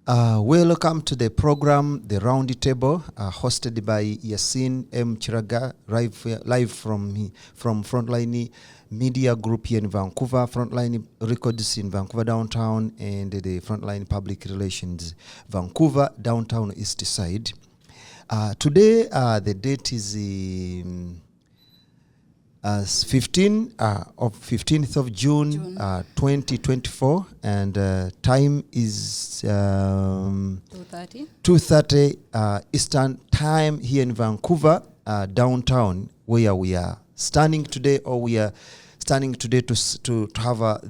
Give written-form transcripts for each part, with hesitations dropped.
Welcome to the program, The Round Table, hosted by Yasin M. Chiraga, live from Frontline Media Group here in Vancouver, Frontline Records in Vancouver Downtown, and the Frontline Public Relations, Vancouver Downtown East Side. Today, the date is 15th of June. 2024, and time is 2:30 Eastern Time here in Vancouver downtown, where we are standing today, to have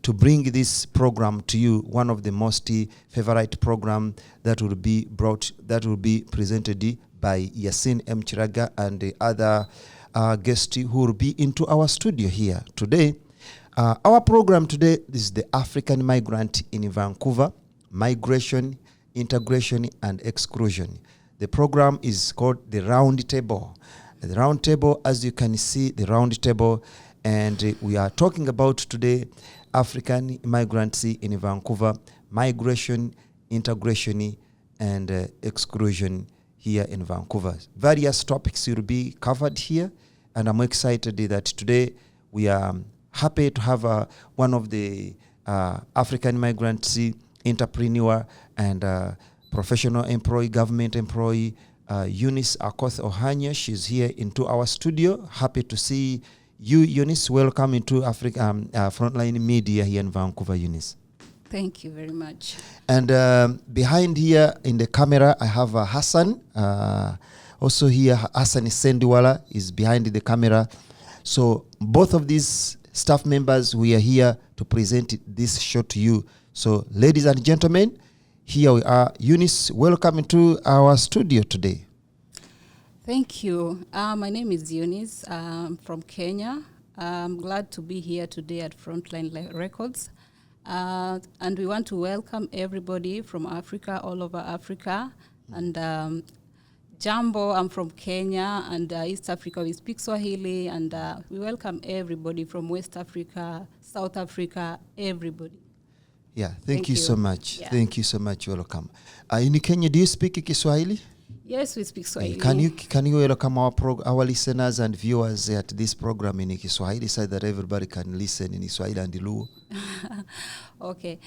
to bring this program to you. One of the most favorite program that will be presented by Yasin M. Chiraga and the other guest who will be into our studio here today. Our program today is the African Migrant in Vancouver, Migration, Integration and Exclusion. The program is called The Round Table. The Round Table, as you can see, the Round Table, and we are talking about today African Immigrants in Vancouver, Migration, Integration and Exclusion here in Vancouver. Various topics will be covered here, and I'm excited that today we are happy to have one of the African migrants, entrepreneur and professional employee, government employee, Eunice Akoth Ohanya. She's here into our studio. Happy to see you, Eunice. Welcome into Frontline Media here in Vancouver, Eunice. Thank you very much. And behind here in the camera, I have Hassan. Also here, Hassan Sendiwala is behind the camera. So both of these staff members, we are here to present this show to you. So ladies and gentlemen, here we are. Eunice, welcome to our studio today. Thank you. My name is Eunice. I'm from Kenya. I'm glad to be here today at Frontline Records. And we want to welcome everybody from Africa, all over Africa. And Jambo, I'm from Kenya, and East Africa, we speak Swahili. And we welcome everybody from West Africa, South Africa, everybody. Yeah, thank you so much. Yeah. Thank you so much. Welcome. In Kenya, do you speak Kiswahili? Yes, we speak Swahili. Can you welcome our listeners and viewers at this program in Kiswahili so that everybody can listen in Swahili and Luo? Okay.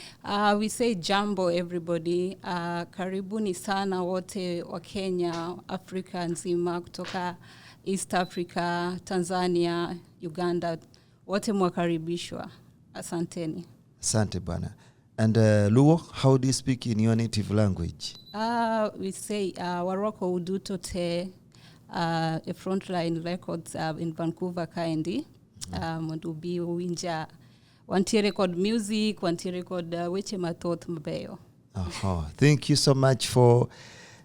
We say jambo everybody. Karibuni sana wote wa Kenya, Afrika nzima, kutoka East Africa, Tanzania, Uganda. Wote mwakaribishwa. Asanteni. Asante bana. And Luo, how do you speak in your native language? We say waroko uduto te a Frontline Records in Vancouver Kaindi. Mondubi winja wanti record music, wanti record weche matot mbeyo. Thank you so much for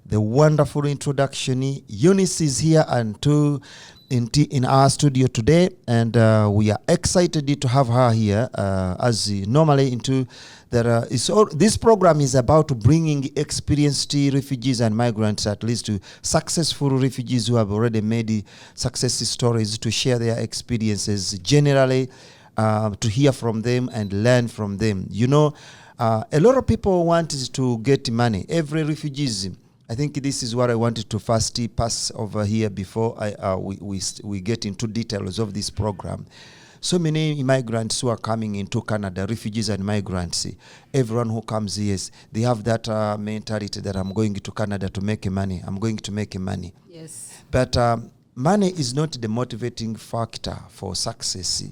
the wonderful introduction. Eunice is here and in our studio today, and we are excited to have her here. As normally this program is about bringing experienced refugees and migrants, at least to successful refugees who have already made success stories, to share their experiences generally, to hear from them and learn from them. You know, a lot of people want to get money. Every refugee. I think this is what I wanted to first pass over here before we get into details of this program. So many immigrants who are coming into Canada, refugees and migrants, everyone who comes here, they have that mentality that I'm going to Canada to make money. I'm going to make money. Yes. But money is not the motivating factor for success.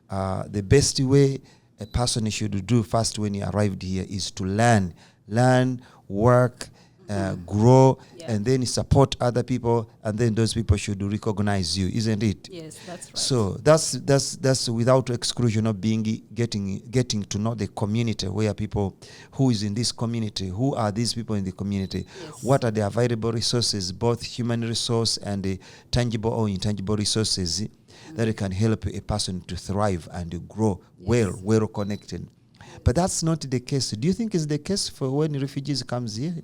The best way a person should do first when he arrived here is to learn, work, grow, and then support other people, and then those people should recognize you, isn't it? Yes, that's right. So that's without exclusion of getting to know the community, where people, who is in this community, who are these people in the community, yes. What are the available resources, both human resource and the tangible or intangible resources that can help a person to thrive and grow, yes. well connected. But that's not the case. Do you think it's the case for when refugees comes here?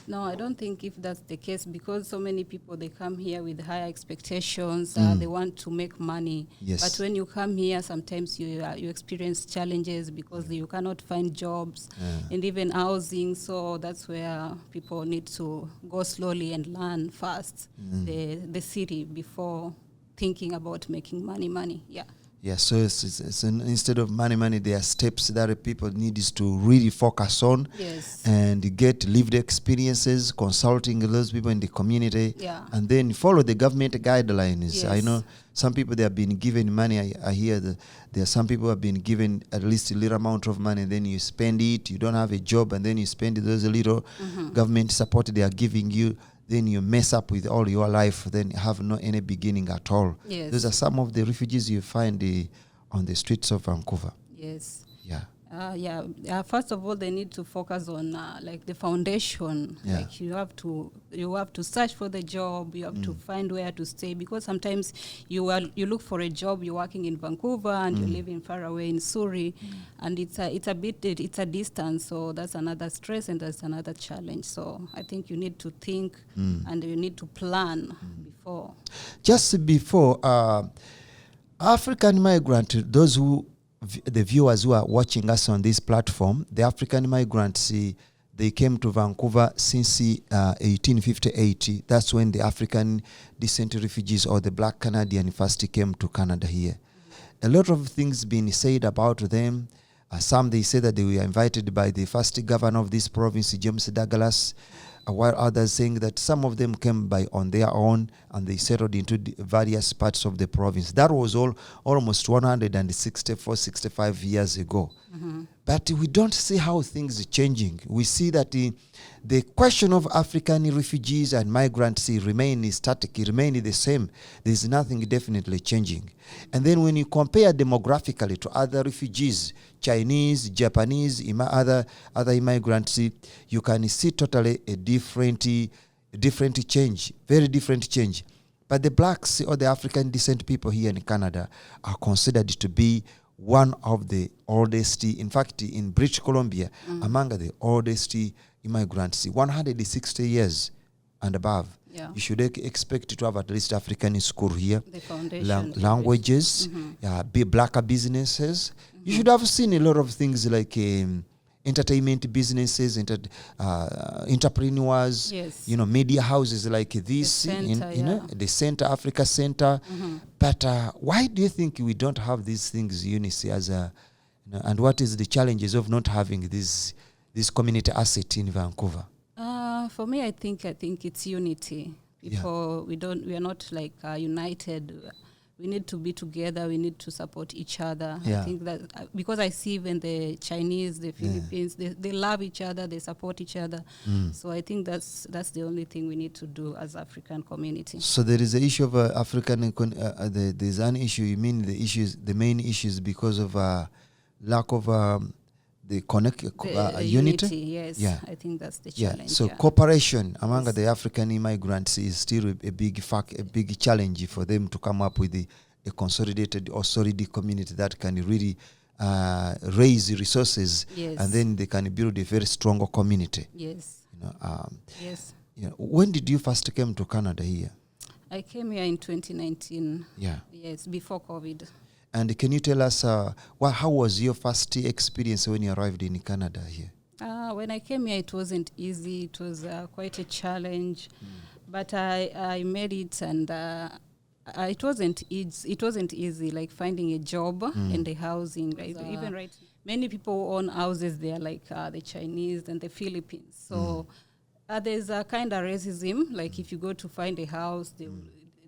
No, I don't think if that's the case, because so many people, they come here with higher expectations. They want to make money. Yes. But when you come here, sometimes you experience challenges because you cannot find jobs and even housing. So that's where people need to go slowly and learn fast the city before thinking about making money. Yeah. Yeah, so it's instead of money, there are steps that people need is to really focus on and get lived experiences, consulting those people in the community, and then follow the government guidelines. Yes. I know some people, they have been given money. I hear that there are some people who have been given at least a little amount of money, then you spend it, you don't have a job, and then you spend those little government support they are giving you. Then you mess up with all your life, then have no any beginning at all. Yes. Those are some of the refugees you find on the streets of Vancouver. Yes. Yeah. First of all, they need to focus on like the foundation. Yeah. Like you have to search for the job. You have to find where to stay, because sometimes you look for a job. You're working in Vancouver and you're living far away in Surrey, and it's a distance. So that's another stress and that's another challenge. So I think you need to think and you need to plan before. Just before African migrant, the viewers who are watching us on this platform, the African migrants, they came to Vancouver since 1858. That's when the African descent refugees or the Black Canadian first came to Canada here. A lot of things been said about them. Some, they say that they were invited by the first governor of this province, James Douglas, while others saying that some of them came by on their own and they settled into the various parts of the province. That was almost 165 years ago. But we don't see how things are changing. We see that the question of African refugees and migrants remain static, remain the same. There's nothing definitely changing. And then when you compare demographically to other refugees, Chinese, Japanese, other immigrants, you can see totally a different change, very different change. But the blacks or the African descent people here in Canada are considered to be one of the oldest, in fact, in British Columbia, among the oldest immigrants, 160 years and above. Yeah. You should expect to have at least African school here, The foundation, languages, black businesses. You should have seen a lot of things like entertainment businesses, entrepreneurs, media houses like this, the Center, Africa Center. But why do you think we don't have these things, Eunice, and what is the challenges of not having this community asset in Vancouver? For me, I think it's unity. People, we are not like united. We need to be together. We need to support each other. I think that because I see even the Chinese, the Philippines, they love each other. They support each other. So I think that's the only thing we need to do as African community. So there is the issue of African. There's an issue. You mean the main issues because of lack of the unity? Yes. Yeah. I think that's the challenge. So cooperation among the African immigrants is still a big challenge for them to come up with a consolidated or solid community that can really raise resources, and then they can build a very strong community. Yes. Yes. When did you first come to Canada here? I came here in 2019. Yeah. Yes, before COVID. And can you tell us how was your first experience when you arrived in Canada here? When I came here, it wasn't easy. It was quite a challenge, but I made it, and it wasn't easy. Like finding a job and the housing. Right? Many people own houses there, like the Chinese and the Philippines. So there's a kind of racism. Like if you go to find a house,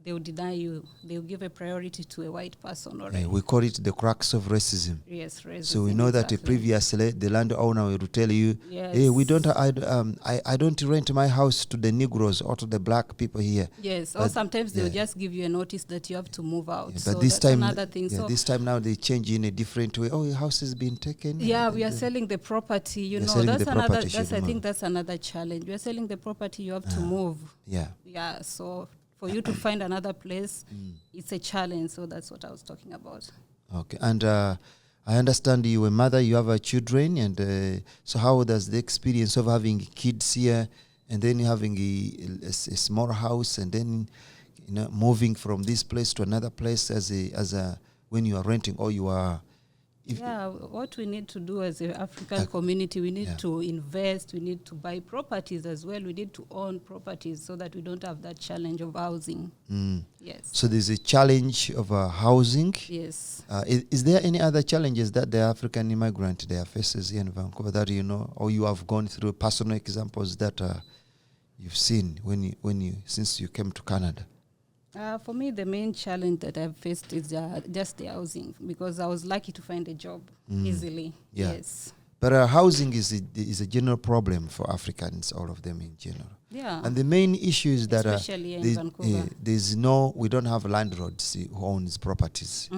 they will deny you. They will give a priority to a white person. We call it the crux of racism. Yes, racism. So we know that previously the landowner will tell you, "Hey, we don't. I don't rent my house to the Negroes or to the black people here." Yes, or sometimes they will just give you a notice that you have to move out. But so this that's time, another thing. This time now they change in a different way. Oh, your house has been taken. Yeah, we are selling the property. That's another. I think that's another challenge. We are selling the property. You have to move. Yeah. Yeah. So for you to find another place, it's a challenge. So that's what I was talking about. Okay. And I understand you a mother, you have children. And so how does the experience of having kids here and then having a small house, and then moving from this place to another place as a when you are renting or you are. What we need to do as an African community, we need to invest, we need to buy properties as well, we need to own properties so that we don't have that challenge of housing. Yes. So there's a challenge of housing. Yes. Is there any other challenges that the African immigrant there faces here in Vancouver that or you have gone through personal examples that you've seen since you came to Canada? For me, the main challenge that I've faced is just the housing, because I was lucky to find a job easily. Yeah. Yes. But housing is a general problem for Africans, all of them in general. Yeah. And the main issue is that especially in Vancouver, we don't have landlords who owns properties.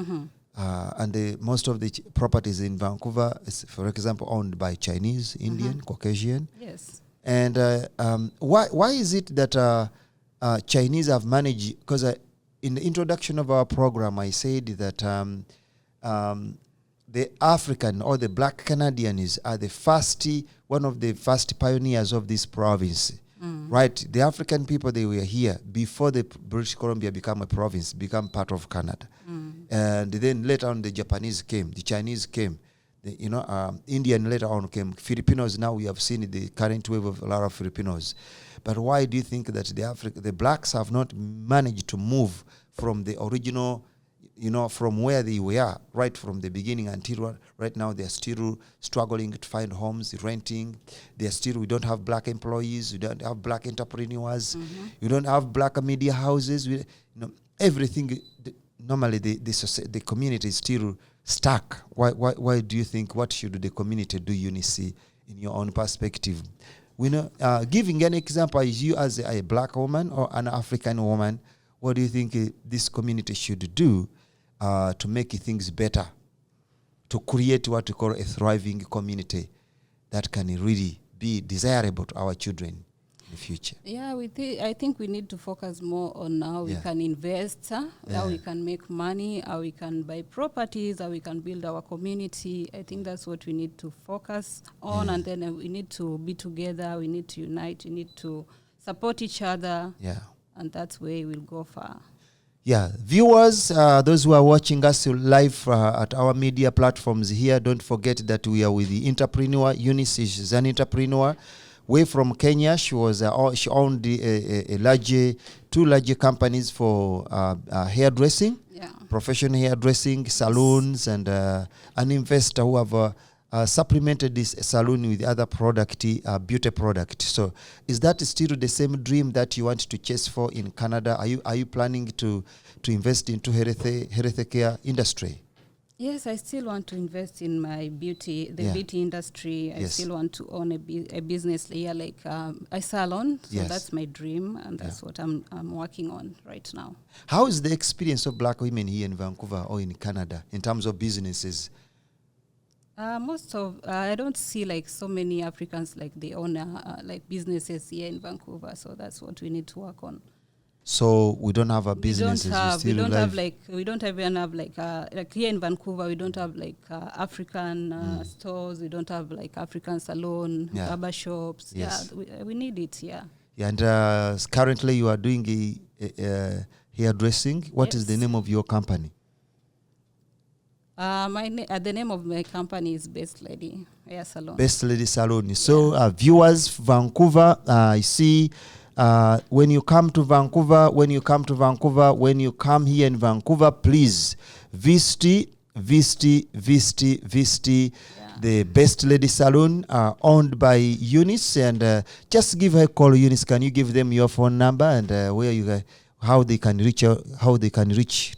And most of the properties in Vancouver is, for example, owned by Chinese, Indian, Caucasian. Yes. And why is it that Chinese have managed, because in the introduction of our program, I said that the African or the Black Canadians are one of the first pioneers of this province, right? The African people, they were here before the British Columbia became a province, become part of Canada. And then later on the Japanese came, the Chinese came, Indian later on came, Filipinos. Now we have seen the current wave of a lot of Filipinos. But why do you think that the blacks have not managed to move from the original, from where they were right from the beginning until right now? They're still struggling to find homes, renting. We don't have black employees. We don't have black entrepreneurs. We don't have black media houses. Everything. Normally, the community is still stuck. Why do you think? What should the community do, Eunice, in your own perspective? Giving an example, is you as a black woman or an African woman, what do you think this community should do to make things better, to create what we call a thriving community that can really be desirable to our children in the future? Yeah, I think we need to focus more on how we can invest, how we can make money, how we can buy properties, how we can build our community. I think that's what we need to focus on, and then we need to be together, we need to unite, we need to support each other, and that's where we'll go far. Yeah, viewers, those who are watching us live at our media platforms here, don't forget that we are with the entrepreneur. Eunice is an entrepreneur. Way from Kenya, she owned two large companies for hairdressing, professional hairdressing, salons, and an investor who have supplemented this salon with other beauty product. So, is that still the same dream that you want to chase for in Canada? Are you planning to invest into health care industry? Yes, I still want to invest in my beauty industry. I still want to own a business here, like a salon. So that's my dream, and that's what I'm working on right now. How is the experience of black women here in Vancouver or in Canada in terms of businesses? I don't see like so many Africans like they own like businesses here in Vancouver. So that's what we need to work on. So we don't have a business. We don't have like here in Vancouver. We don't have like African stores. We don't have like African salon, barber shops. Yes. Yeah, we need it. Yeah. And currently you are doing a hairdressing. What is the name of your company? The name of my company is Best Lady Hair Salon. Best Lady Salon. So viewers, Vancouver, I see. When you come here in Vancouver, please visit the Best Lady Salon owned by Eunice, and just give her a call. Eunice, can you give them your phone number and how they can reach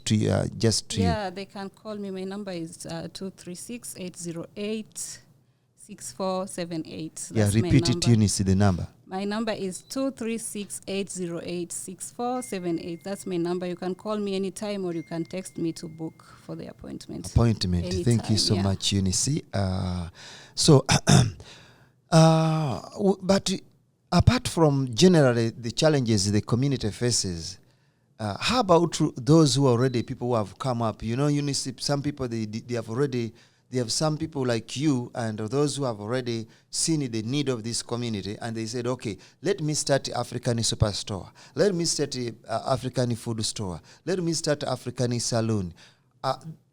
to you, Yeah, they can call me. My number is 236-808-6478. Yeah, repeat it, Eunice, the number. My number is 236-808-6478. That's my number. You can call me anytime, or you can text me to book for the appointment. Anytime. Thank you so much, Eunice. But apart from generally the challenges the community faces, how about those people who have come up? Eunice, some people they have already they have some people like you and those who have already seen the need of this community, and they said, okay, let me start African superstore. Let me start African food store. Let me start African salon.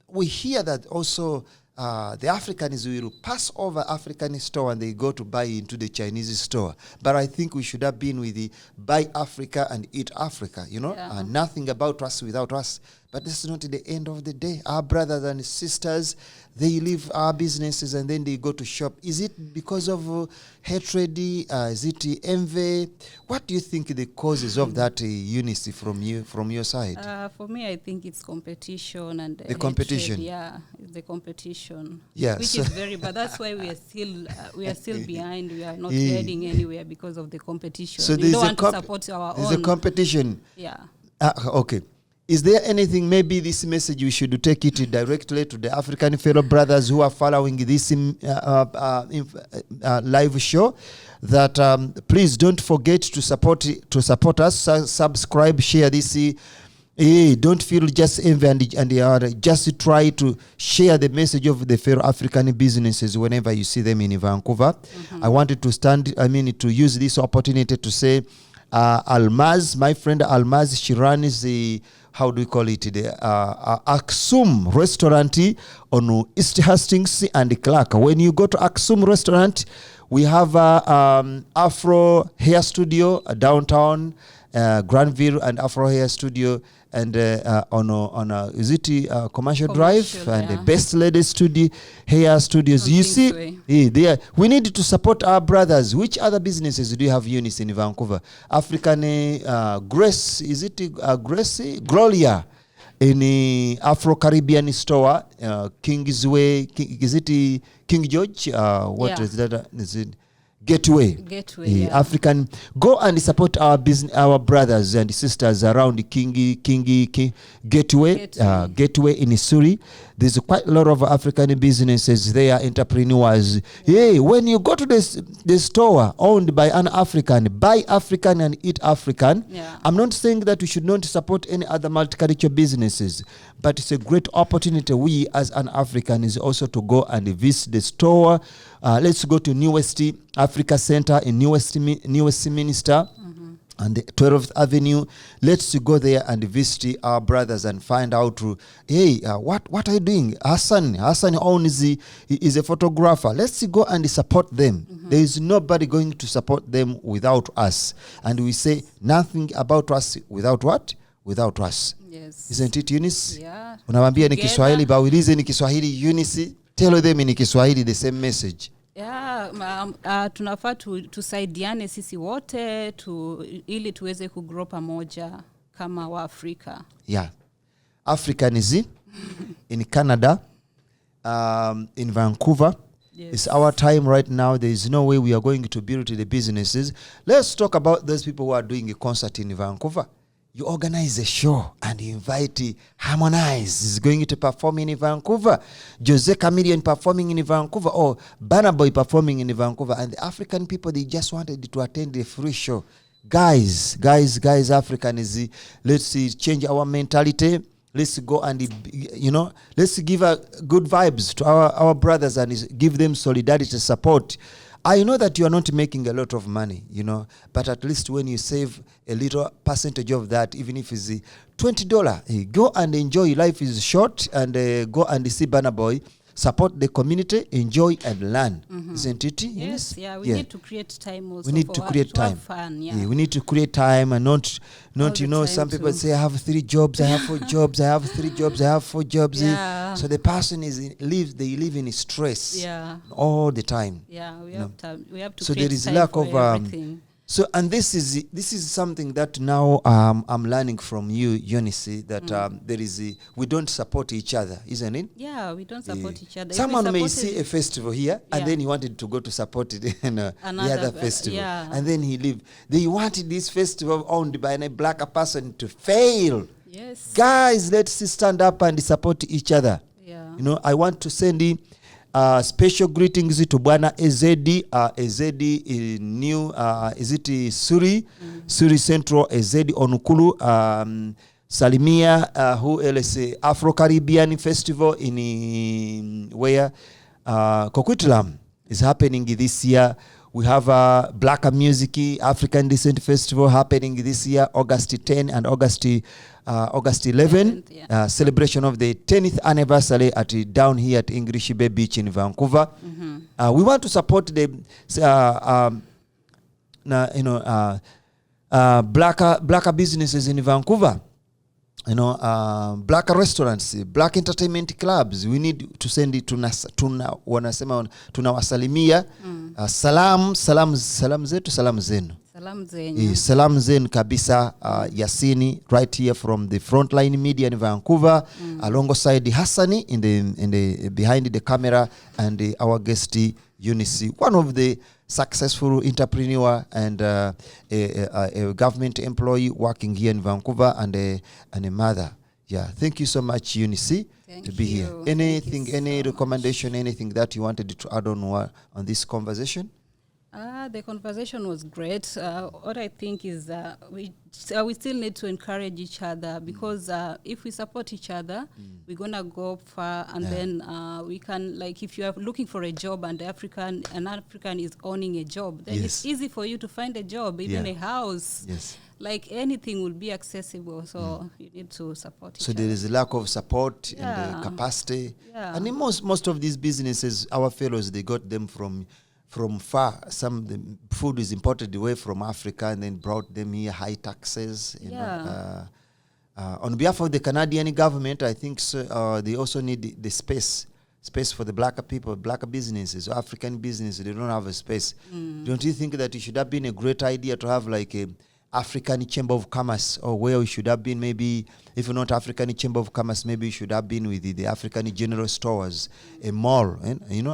We hear that also the Africans will pass over African store and they go to buy into the Chinese store. But I think we should have been with the buy Africa and eat Africa, nothing about us without us. But this is not the end of the day. Our brothers and sisters, they leave our businesses and then they go to shop. Is it because of hatred? Is it envy? What do you think the causes of that, Eunice, from your side? For me, I think it's competition and the competition. Hatred. Yeah, it's the competition. Yes. Which is very bad. That's why we are still behind. We are not heading anywhere because of the competition. So we don't want to support our own. There's a competition. Yeah. Okay. Is there anything, maybe this message we should take it directly to the African fellow brothers who are following this live show, that please don't forget to support us, subscribe, share this. Don't feel just envy and just try to share the message of the fellow African businesses whenever you see them in Vancouver. I wanted to use this opportunity to say, Almaz, my friend Almaz, she runs the, how do we call it, the Aksum restaurant on East Hastings and Clark. When you go to Aksum restaurant, we have Afro Hair Studio downtown Granville, and Afro Hair Studio, and on is it commercial drive, and the Best Lady Studio Hair Studios. You see, we need to support our brothers. Which other businesses do you have, Eunice, in Vancouver? African Grace, is it Gracie? Gloria in the Afro-Caribbean store, Kingsway, is it King George? Is that? Is it Gateway, African. Go and support our business, our brothers and sisters around the King Gateway in Surrey. There's quite a lot of African businesses there, entrepreneurs. Hey, when you go to the store owned by an African, buy African and eat African. Yeah. I'm not saying that we should not support any other multicultural businesses, but it's a great opportunity. We as an African is also to go and visit the store. Let's go to Newest Africa Center in Newest Minister and the 12th Avenue. Let's go there and visit our brothers and find out, what are you doing? Hassan is a photographer. Let's go and support them. There is nobody going to support them without us. And we say nothing about us without what? Without us. Yes. Isn't it, Eunice? Yeah. Unawambia ni Kiswahili, baulize ni Kiswahili, Eunice. Tell them in Kiswahili the same message. Yeah, tunafaa tusaidiane sisi wote ili tuweze kugrow pamoja kama wa Afrika. Yeah. Africanism in Canada, in Vancouver. Yes. It's our time right now. There is no way we are going to build the businesses. Let's talk about those people who are doing a concert in Vancouver. You organize a show and you invite Harmonize is going to perform in Vancouver, Jose Chameleon performing in Vancouver, or Burna Boy performing in Vancouver, and the African people, they just wanted to attend the free show. Guys, Africans, let's change our mentality. Let's go and, let's give good vibes to our brothers and give them solidarity, support. I know that you are not making a lot of money, but at least when you save a little percentage of that, even if it's $20, go and enjoy. Life is short, and go and see Burna Boy. Support the community, enjoy and learn. Isn't it? Yes, we need to create time also. We need to create time. Fun, we need to create time and not some people say I have 3 jobs, I have 4 jobs, I have 3 jobs, I have 4 jobs. Yeah. So the person they live in stress all the time. Yeah, we have time. We have to so create there is time lack for of everything. So, and this is something that now I'm learning from you, Eunice, that we don't support each other, isn't it? Yeah, we don't support each other. Someone may see a festival here, and then he wanted to go to support it in the other festival, and then he leave. They wanted this festival owned by a black person to fail. Yes, guys, let's stand up and support each other. Yeah, I want to send special greetings to Bwana Ezedi. Ezedi new, is it Surrey? Surrey Central, Ezedi Onukulu. Salimia, who else? Afro-Caribbean Festival in where Coquitlam is happening this year. We have a Black Music African Descent Festival happening this year, August 10 and August 11. Yeah. Celebration of the 10th anniversary down here at English Bay Beach in Vancouver. We want to support the black businesses in Vancouver. Black restaurants, black entertainment clubs. We need to send it wanasema tunawasalimia. Salam zetu, salam zenu. Salam zenu kabisa. Yasini right here from the Frontline Media in Vancouver, alongside Hassani in the behind the camera, and our guest Eunice, one of the successful entrepreneur and a government employee working here in Vancouver, and a mother. Yeah, thank you so much, Eunice, to be here. Anything, any recommendation, anything that you wanted to add on this conversation? The conversation was great. What I think is we still need to encourage each other, because if we support each other, we're going to go far, and then we can, like, if you are looking for a job and an African is owning a job, then it's easy for you to find a job, even a house. Yes. Like anything will be accessible, so you need to support each other. So there is a lack of support and capacity. Yeah. And in most of these businesses, our fellows, they got them from far. The food is imported away from Africa and then brought them here, high taxes. You know. On behalf of the Canadian government, I think they also need the space for the black people, black businesses, African businesses. They don't have a space. Don't you think that it should have been a great idea to have like a African Chamber of Commerce, or where we should have been, maybe, if not African Chamber of Commerce, maybe we should have been with the African General Stores, a mall,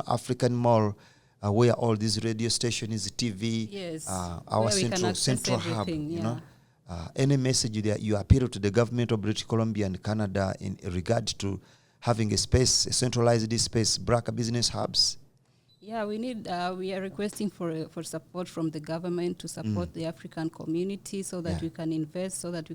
African mall, where all these radio stations, TV, our central hub, any message that you appeal to the government of British Columbia and Canada in regard to having a centralized space, black business hubs? Yeah, we are requesting for support from the government to support the African community, so that we can invest, so that we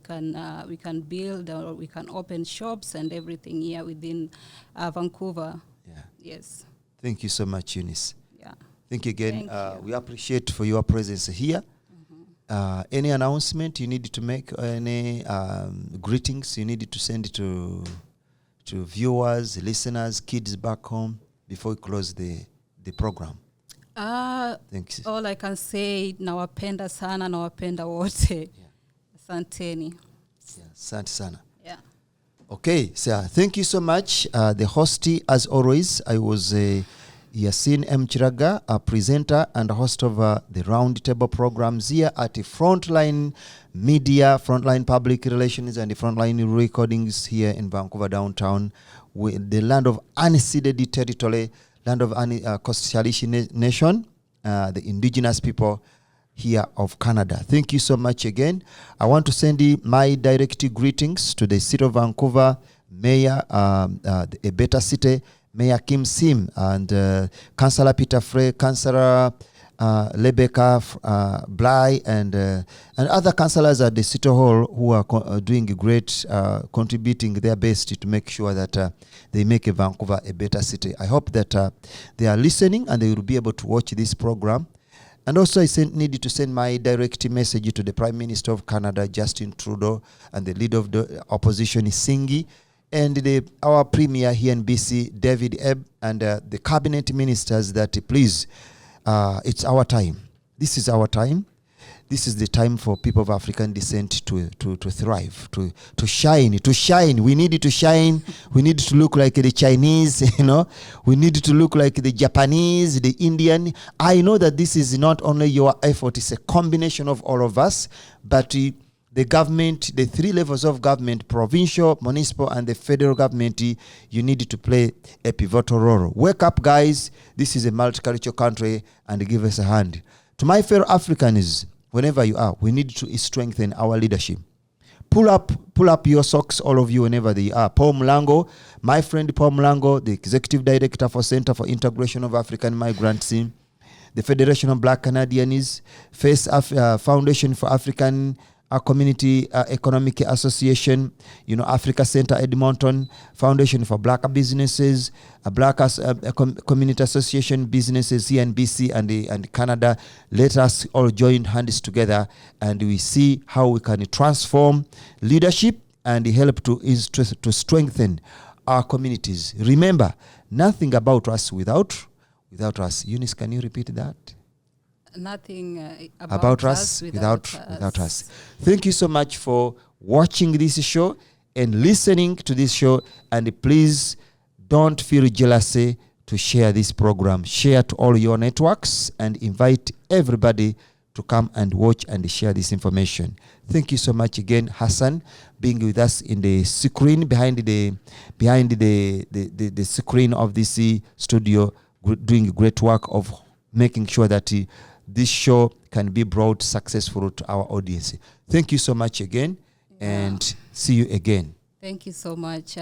can build, or we can open shops and everything here within Vancouver. Yeah. Yes. Thank you so much, Eunice. Yeah. Thank you again. We appreciate for your presence here. Any announcement you need to make, any greetings you need to send to viewers, listeners, kids back home before we close the program? Thanks. All I can say, nawapenda sana, nawapenda wote. Asanteni. Asante sana. Yeah. Okay, so thank you so much. The hostee, as always, I was Yasin M. Chiraga, a presenter and host of the Roundtable programs here at the Frontline Media, Frontline Public Relations, and the Frontline Recordings here in Vancouver downtown, with the land of unceded territory, land of Coast Salish Nation, the indigenous people here of Canada. Thank you so much again. I want to send my direct greetings to the City of Vancouver Mayor, a better city, Mayor Kim Sim, and Councillor Peter Frey, Councillor Rebecca Bly, and other councillors at the City Hall who are doing great, contributing their best to make sure that they make Vancouver a better city. I hope that they are listening and they will be able to watch this program. And also I needed to send my direct message to the Prime Minister of Canada, Justin Trudeau, and the leader of the opposition, Singi, and our Premier here in BC, David Ebb, and the cabinet ministers, that please, it's our time. This is our time. This is the time for people of African descent to thrive, to shine. We need to shine. We need to look like the Chinese, We need to look like the Japanese, the Indian. I know that this is not only your effort, it's a combination of all of us, but the government, the three levels of government, provincial, municipal, and the federal government, you need to play a pivotal role. Wake up, guys. This is a multicultural country, and give us a hand. To my fellow Africans, whenever you are, we need to strengthen our leadership. Pull up your socks, all of you, whenever they are. Paul Mulango, my friend Paul Mulango, the Executive Director for Center for Integration of African Migrants, the Federation of Black Canadians, Foundation for African our Community Economic Association, Africa Center Edmonton, Foundation for Black Businesses, Black Community Association Businesses here in BC and Canada. Let us all join hands together and we see how we can transform leadership and help to strengthen our communities. Remember, nothing about us without us. Eunice, can you repeat that? Nothing about us without us. Thank you so much for watching this show and listening to this show. And please don't feel jealousy to share this program. Share to all your networks and invite everybody to come and watch and share this information. Thank you so much again, Hassan, being with us in the screen, behind the screen of this studio, doing great work of making sure that this show can be brought successful to our audience. Thank you so much again, and see you again. Thank you so much.